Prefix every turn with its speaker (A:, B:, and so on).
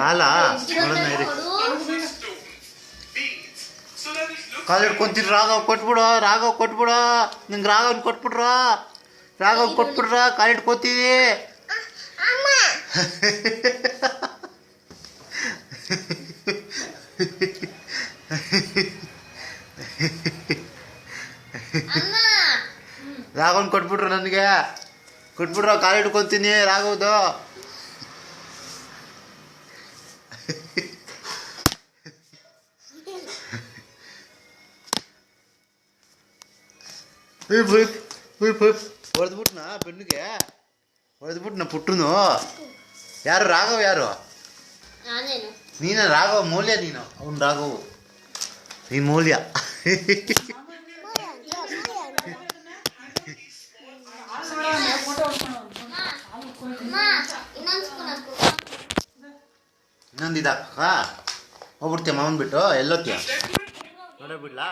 A: ಹಾಲ ನೋಡೋಣ ಇರಿ. ಕಾಲು ಹಿಡ್ಕೊಂತೀನಿ. ರಾಘವ್ ಕೊಟ್ಬಿಡು ನಿಂಗೆ ರಾಘವನ್ ಕೊಟ್ಬಿಡ್ರ ಕಾಲು ಹಿಡ್ಕೊತೀವಿ. ರಾಘವನ್ ಕೊಟ್ಬಿಟ್ರು ನನಗೆ ಕಾಲು ಹಿಡ್ಕೊತೀನಿ ರಾಘವ್ದು. ಹೊಡೆದ್ಬಿಟ್ನಾ ಬೆನ್ನಿಗೆ ಪುಟ್ಟನು. ಯಾರು ರಾಘವ್? ಯಾರು ನೀನ? ರಾಘವ ಮೌಲ್ಯ ನೀನು. ಅವ್ನು ರಾಘವ್, ನೀನು ಮೌಲ್ಯ. ಇನ್ನೊಂದಿದ ಹೋಗ್ಬಿಡ್ತೀಯ ಮಾವನ್ ಬಿಟ್ಟು. ಎಲ್ಲೋತ್ತೀಯ? ನೋಡೇ ಬಿಡ್ಲಾ?